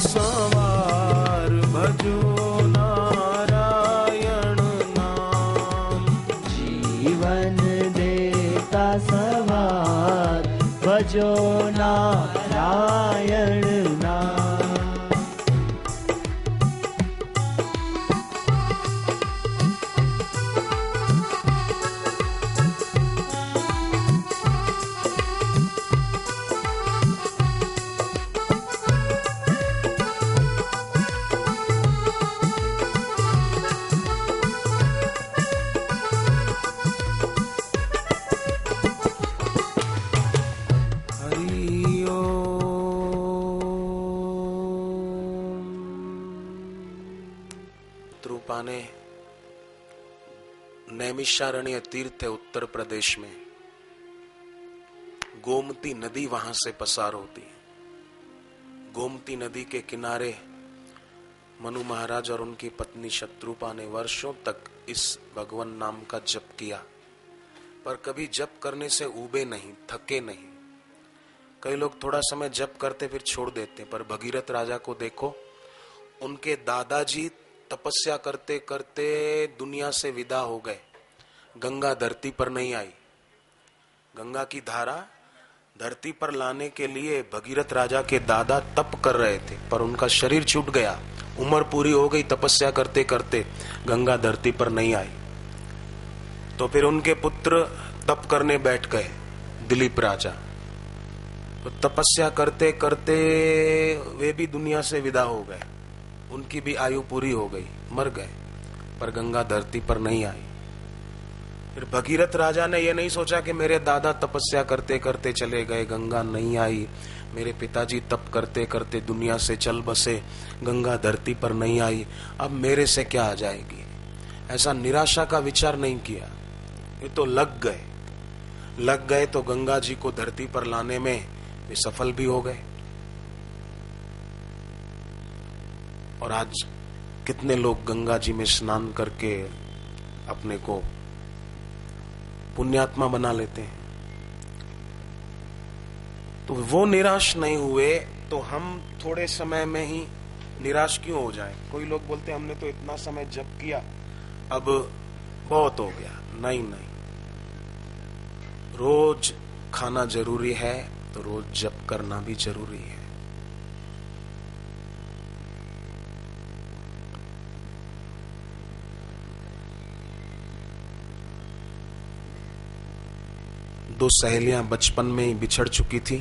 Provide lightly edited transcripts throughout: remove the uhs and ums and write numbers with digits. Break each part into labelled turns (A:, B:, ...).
A: संवार, भजो नारायण नाम।
B: जीवन देता संवार, भजो नारायण नाम।
A: ने नैमिषारण्य तीर्थ है उत्तर प्रदेश में, गोमती नदी वहां से पसार होती है। गोमती नदी के किनारे मनु महाराज और उनकी पत्नी शत्रुपा ने वर्षों तक इस भगवान नाम का जप किया, पर कभी जप करने से ऊबे नहीं, थके नहीं। कई लोग थोड़ा समय जप करते फिर छोड़ देते, पर भगीरथ राजा को देखो, उनके दादाजी तपस्या करते करते दुनिया से विदा हो गए, गंगा धरती पर नहीं आई। गंगा की धारा धरती पर लाने के लिए भगीरथ राजा के दादा तप कर रहे थे, पर उनका शरीर छूट गया, उम्र पूरी हो गई, तपस्या करते करते गंगा धरती पर नहीं आई। तो फिर उनके पुत्र तप करने बैठ गए, दिलीप राजा। तो तपस्या करते करते वे भी दुनिया से विदा हो गए, उनकी भी आयु पूरी हो गई, मर गए, पर गंगा धरती पर नहीं आई। फिर भगीरथ राजा ने यह नहीं सोचा कि मेरे दादा तपस्या करते करते चले गए, गंगा नहीं आई, मेरे पिताजी तप करते करते दुनिया से चल बसे, गंगा धरती पर नहीं आई, अब मेरे से क्या आ जाएगी। ऐसा निराशा का विचार नहीं किया, ये तो लग गए तो गंगा जी को धरती पर लाने में वे सफल भी हो गए। और आज कितने लोग गंगा जी में स्नान करके अपने को पुण्यात्मा बना लेते हैं। तो वो निराश नहीं हुए तो हम थोड़े समय में ही निराश क्यों हो जाएं? कोई लोग बोलते हैं हमने तो इतना समय जप किया, अब बहुत हो गया। नहीं, रोज खाना जरूरी है तो रोज जप करना भी जरूरी है। दो सहेलियां बचपन में ही बिछड़ चुकी थी,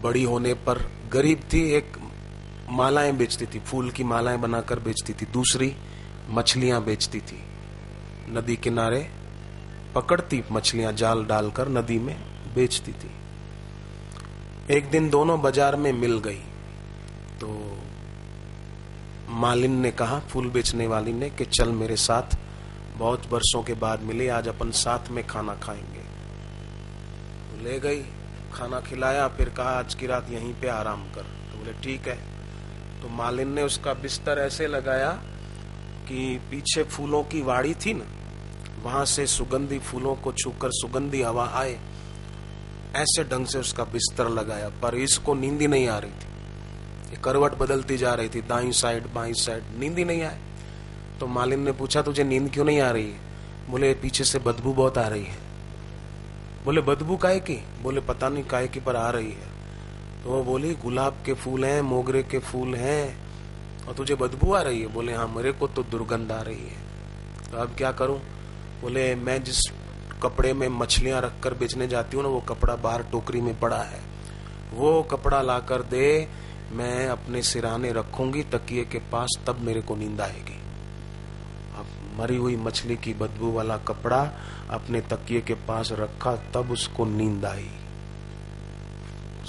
A: बड़ी होने पर गरीब थी, एक मालाएं बेचती थी, फूल की मालाएं बनाकर बेचती थी, दूसरी मछलियां बेचती थी। नदी किनारे पकड़ती मछलियां, जाल डालकर नदी में बेचती थी। एक दिन दोनों बाजार में मिल गई तो मालिन ने कहा, फूल बेचने वाली ने, कि चल मेरे साथ, बहुत वर्षों के बाद मिले, आज अपन साथ में खाना खाएंगे। ले गई, खाना खिलाया, फिर कहा आज की रात यहीं पे आराम कर। तो बोले ठीक है। तो मालिन ने उसका बिस्तर ऐसे लगाया कि पीछे फूलों की वाड़ी थी ना, वहां से सुगंधी फूलों को छूकर सुगंधी हवा आए, ऐसे ढंग से उसका बिस्तर लगाया। पर इसको नींद ही नहीं आ रही थी, ये करवट बदलती जा रही थी, दाईं साइड बाईं साइड, नींद ही नहीं आए। तो मालिन ने पूछा तुझे नींद क्यों नहीं आ रही है? बोले पीछे से बदबू बहुत आ रही है। बोले बदबू काहे की? बोले पता नहीं काहे की, पर आ रही है। तो वो बोली गुलाब के फूल हैं, मोगरे के फूल हैं, और तुझे बदबू आ रही है? बोले हाँ, मेरे को तो दुर्गंध आ रही है। तो अब क्या करूं? बोले मैं जिस कपड़े में मछलियां रखकर बेचने जाती हूँ ना, वो कपड़ा बाहर टोकरी में पड़ा है, वो कपड़ा लाकर दे, मैं अपने सिराने रखूंगी तकिए के पास, तब मेरे को नींद आएगी। अब मरी हुई मछली की बदबू वाला कपड़ा अपने तकिए के पास रखा, तब उसको नींद आई।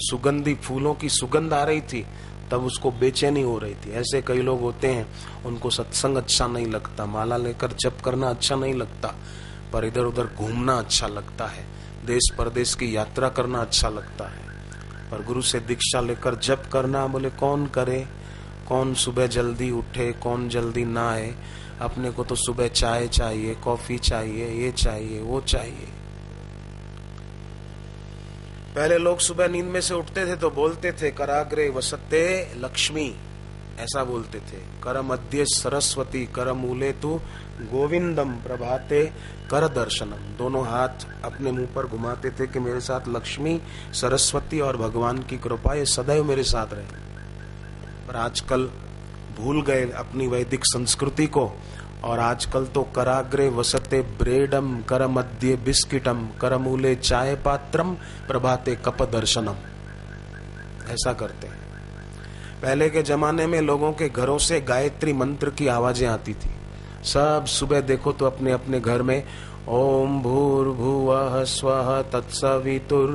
A: सुगंधी फूलों की सुगंध आ रही थी, तब उसको बेचैनी हो रही थी। ऐसे कई लोग होते हैं, उनको सत्संग अच्छा नहीं लगता, माला लेकर जप करना अच्छा नहीं लगता, पर इधर उधर घूमना अच्छा लगता है, देश परदेश की यात्रा करना अच्छा लगता है, पर गुरु से दीक्षा लेकर जप करना, बोले कौन करे, कौन सुबह जल्दी उठे, कौन जल्दी ना आए। अपने को तो सुबह चाय चाहिए, कॉफी चाहिए, ये चाहिए, वो चाहिए। पहले लोग सुबह नींद में से उठते थे तो बोलते थे कराग्रे वसते लक्ष्मी, ऐसा बोलते थे। कर मध्य सरस्वती कर मूले तू गोविंदम प्रभाते कर दर्शनम। दोनों हाथ अपने मुंह पर घुमाते थे कि मेरे साथ लक्ष्मी, सरस्वती और भगवान की कृपा ये सदैव मेरे साथ रहे। पर आजकल भूल गए अपनी वैदिक संस्कृति को, और आजकल तो कराग्रे वसते ब्रेडम कर मध्य बिस्किटम कर मूले चाय पात्रम प्रभाते कप दर्शनम, ऐसा करते हैं। पहले के जमाने में लोगों के घरों से गायत्री मंत्र की आवाजें आती थी। सब सुबह देखो तो अपने अपने घर में ओम भूर्भुवः स्वः तत्सवितुर्वरेण्यं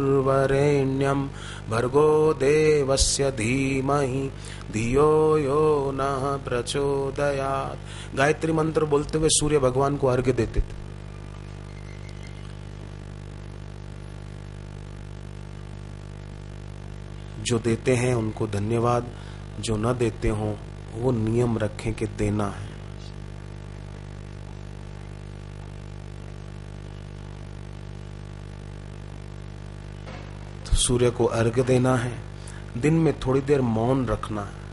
A: भर्गो देवस्य धीमहि धियो यो नः प्रचोदयात्, गायत्री मंत्र बोलते हुए सूर्य भगवान को अर्घ्य देते थे। जो देते हैं उनको धन्यवाद, जो न देते हो वो नियम रखें कि देना है। तो सूर्य को अर्घ्य देना है, दिन में थोड़ी देर मौन रखना है,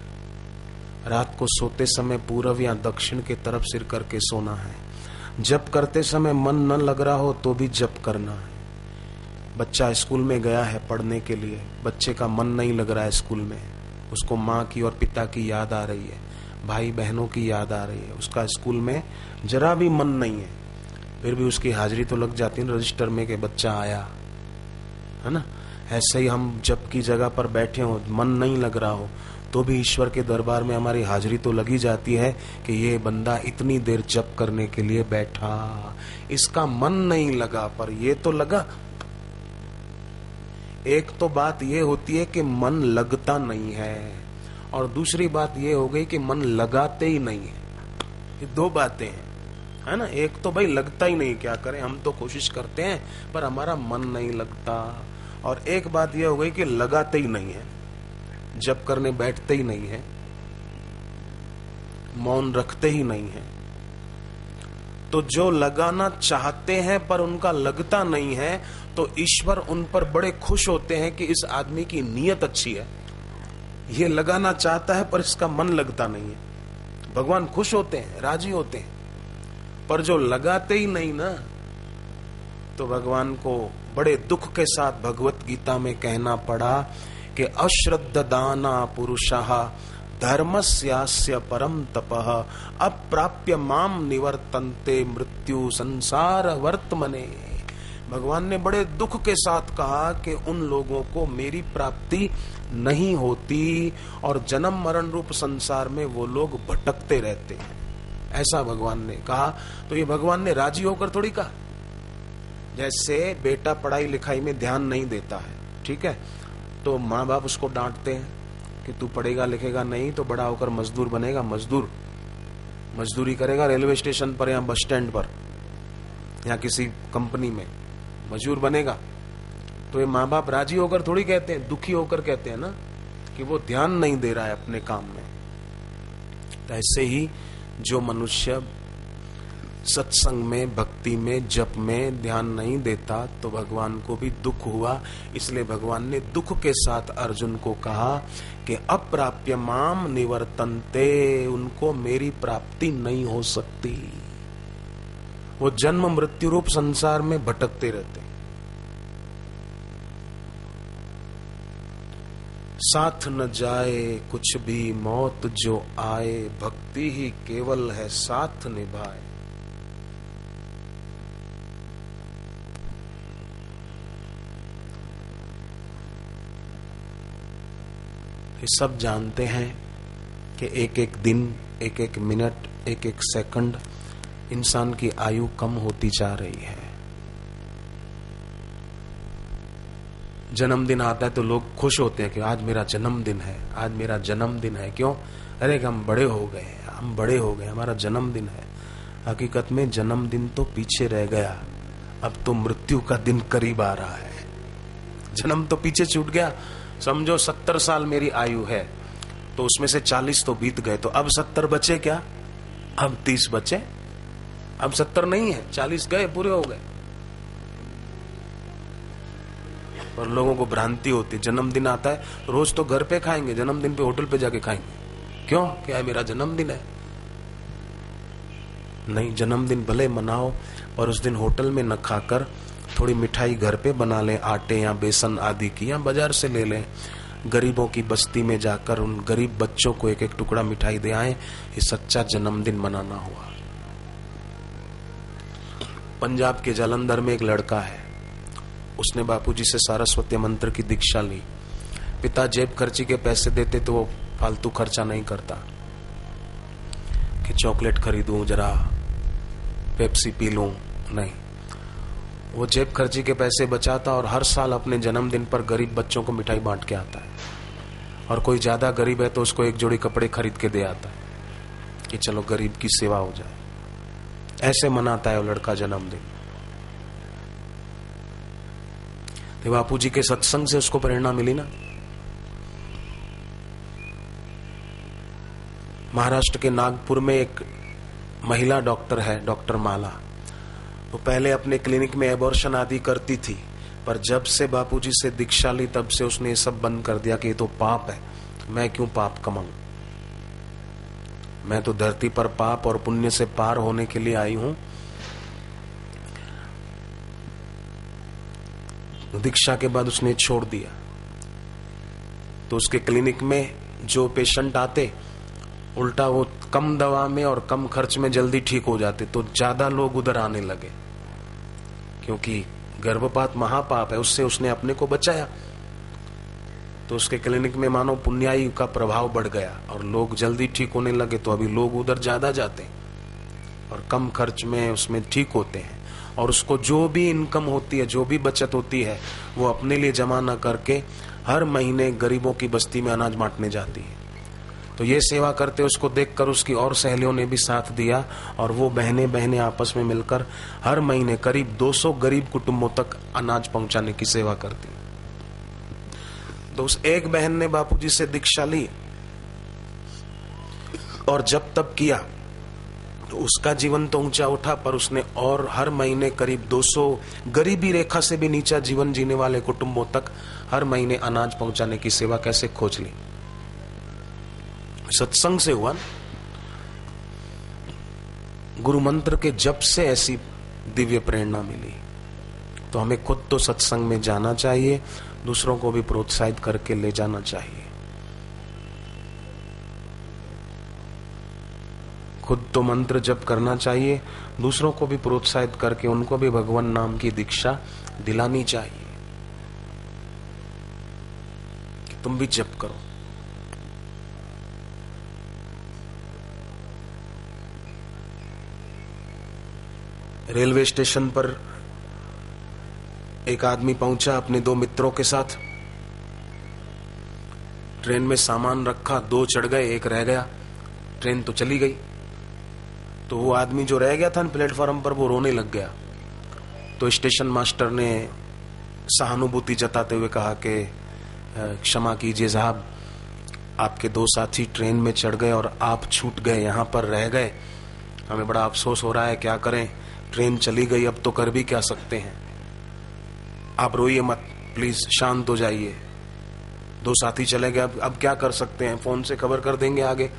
A: रात को सोते समय पूर्व या दक्षिण के तरफ सिर करके सोना है। जप करते समय मन न लग रहा हो तो भी जप करना है। बच्चा स्कूल में गया है पढ़ने के लिए, बच्चे का मन नहीं लग रहा है स्कूल में, उसको माँ की और पिता की याद आ रही है, भाई बहनों की याद आ रही है, उसका स्कूल में जरा भी मन नहीं है, फिर भी उसकी हाजिरी तो लग जाती है रजिस्टर में कि बच्चा आया, है ना। ऐसे ही हम जप की जगह पर बैठे हो, मन नहीं लग रहा हो तो भी ईश्वर के दरबार में हमारी हाजिरी तो लगी जाती है कि ये बंदा इतनी देर जप करने के लिए बैठा, इसका मन नहीं लगा पर ये तो लगा। एक तो बात ये होती है कि मन लगता नहीं है, और दूसरी बात ये हो गई कि मन लगाते ही नहीं है। ये दो बातें हैं, है ना। एक तो भाई लगता ही नहीं, क्या करें, हम तो कोशिश करते हैं पर हमारा मन नहीं लगता, और एक बात ये हो गई कि लगाते ही नहीं है, जप करने बैठते ही नहीं है, मौन रखते ही नहीं है। तो जो लगाना चाहते हैं पर उनका लगता नहीं है, तो ईश्वर उन पर बड़े खुश होते हैं कि इस आदमी की नीयत अच्छी है, ये लगाना चाहता है पर इसका मन लगता नहीं है। भगवान खुश होते हैं, राजी होते हैं। पर जो लगाते ही नहीं ना, तो भगवान को बड़े दुख के साथ भगवत गीता में कहना पड़ा कि अश्रद्ध दाना पुरुषः धर्मस्यास्य परम तपः अप्राप्य माम निवर्तन्ते मृत्यु संसार वर्तमने। भगवान ने बड़े दुख के साथ कहा कि उन लोगों को मेरी प्राप्ति नहीं होती और जन्म मरण रूप संसार में वो लोग भटकते रहते हैं, ऐसा भगवान ने कहा। तो ये भगवान ने राजी होकर थोड़ी कहा। जैसे बेटा पढ़ाई लिखाई में ध्यान नहीं देता है, ठीक है, तो माँ बाप उसको डांटते हैं कि तू पढ़ेगा लिखेगा नहीं तो बड़ा होकर मजदूर बनेगा, मजदूरी करेगा रेलवे स्टेशन पर या बस स्टैंड पर या किसी कंपनी में मजदूर बनेगा। तो ये माँ बाप राजी होकर थोड़ी कहते हैं, दुखी होकर कहते हैं ना कि वो ध्यान नहीं दे रहा है अपने काम में। तो ऐसे ही जो मनुष्य सत्संग में, भक्ति में, जप में ध्यान नहीं देता तो भगवान को भी दुख हुआ। इसलिए भगवान ने दुख के साथ अर्जुन को कहा कि अप्राप्य माम निवर्तन्ते, उनको मेरी प्राप्ति नहीं हो सकती, वो जन्म मृत्यु रूप संसार में भटकते रहते। साथ न जाए कुछ भी मौत जो आए, भक्ति ही केवल है साथ निभाए। ये सब जानते हैं कि एक एक दिन, एक एक मिनट, एक एक सेकंड इंसान की आयु कम होती जा रही है। जन्मदिन आता है तो लोग खुश होते हैं कि आज मेरा जन्मदिन है, आज मेरा जन्मदिन है। क्यों? अरे हम बड़े हो गए, हम बड़े हो गए, हमारा जन्मदिन है। हकीकत में जन्मदिन तो पीछे रह गया, अब तो मृत्यु का दिन करीब आ रहा है। जन्म तो पीछे छूट गया। समझो 70 साल मेरी आयु है तो उसमें से 40 तो बीत गए, तो अब 70 बचे क्या? अब 30 बचे, अब 70 नहीं है, 40 गए, पूरे हो गए। और लोगों को भ्रांति होती है, जन्मदिन आता है रोज तो घर पे खाएंगे, जन्मदिन पे होटल पे जाके खाएंगे। क्यों? क्या है, मेरा जन्मदिन है। नहीं, जन्मदिन भले मनाओ और उस दिन होटल में न खाकर थोड़ी मिठाई घर पे बना लें, आटे या बेसन आदि की, या बाजार से ले लें। गरीबों की बस्ती में जाकर उन गरीब बच्चों को एक एक टुकड़ा मिठाई दे आए। ये सच्चा जन्मदिन मनाना हुआ। पंजाब के जालंधर में एक लड़का है, उसने बापूजी से सारस्वती मंत्र की दीक्षा ली। पिता जेब खर्ची के पैसे देते तो वो फालतू खर्चा नहीं करता कि चॉकलेट खरीदूं, जरा पेप्सी पी लूं, नहीं। वो जेब खर्ची के पैसे बचाता और हर साल अपने जन्मदिन पर गरीब बच्चों को मिठाई बांट के आता है। और कोई ज्यादा गरीब है तो उसको एक जोड़ी कपड़े खरीद के दे आता है कि चलो गरीब की सेवा हो जाए। ऐसे मनाता है वो लड़का जन्मदिन। तो बापूजी के सत्संग से उसको प्रेरणा मिली ना। महाराष्ट्र के नागपुर में एक महिला डॉक्टर है, डॉक्टर माला। वो पहले अपने क्लिनिक में एबॉर्शन आदि करती थी, पर जब से बापूजी से दीक्षा ली तब से उसने ये सब बंद कर दिया कि ये तो पाप है, मैं क्यों पाप कमाऊं। मैं तो धरती पर पाप और पुण्य से पार होने के लिए आई हूं। दीक्षा के बाद उसने छोड़ दिया। तो उसके क्लिनिक में जो पेशेंट आते, उल्टा वो कम दवा में और कम खर्च में जल्दी ठीक हो जाते, तो ज्यादा लोग उधर आने लगे। क्योंकि गर्भपात महापाप है, उससे उसने अपने को बचाया। तो उसके क्लिनिक में मानो पुण्याई का प्रभाव बढ़ गया और लोग जल्दी ठीक होने लगे। तो अभी लोग उधर ज्यादा जाते हैं और कम खर्च में उसमें ठीक होते हैं। और उसको जो भी इनकम होती है, जो भी बचत होती है, वो अपने लिए जमा न करके हर महीने गरीबों की बस्ती में अनाज बांटने जाती है। तो ये सेवा करते उसको देखकर उसकी और सहेलियों ने भी साथ दिया और वो बहनें बहनें आपस में मिलकर हर महीने करीब 200 गरीब कुटुंबों तक अनाज पहुंचाने की सेवा करती। तो उस एक बहन ने बापूजी से दीक्षा ली और जब तब किया तो उसका जीवन तो ऊंचा उठा, पर उसने और हर महीने करीब 200 गरीबी रेखा से भी नीचा जीवन जीने वाले कुटुंबों तक हर महीने अनाज पहुंचाने की सेवा कैसे खोज ली। सत्संग से हुआ। गुरु मंत्र के जप से ऐसी दिव्य प्रेरणा मिली। तो हमें खुद तो सत्संग में जाना चाहिए, दूसरों को भी प्रोत्साहित करके ले जाना चाहिए। खुद तो मंत्र जप करना चाहिए, दूसरों को भी प्रोत्साहित करके उनको भी भगवान नाम की दीक्षा दिलानी चाहिए कि तुम भी जप करो। रेलवे स्टेशन पर एक आदमी पहुंचा अपने 2 मित्रों के साथ। ट्रेन में सामान रखा, 2 चढ़ गए, 1 रह गया। ट्रेन तो चली गई। तो वो आदमी जो रह गया था प्लेटफॉर्म पर, वो रोने लग गया। तो स्टेशन मास्टर ने सहानुभूति जताते हुए कहा कि क्षमा कीजिए साहब, आपके 2 साथी ट्रेन में चढ़ गए और आप छूट गए, यहाँ पर रह गए। हमें बड़ा अफसोस हो रहा है, क्या करें, ट्रेन चली गई, अब तो कर भी क्या सकते हैं। आप रोइए मत, प्लीज शांत हो जाइए। 2 साथी चले गए, अब क्या कर सकते हैं, फोन से खबर कर देंगे आगे।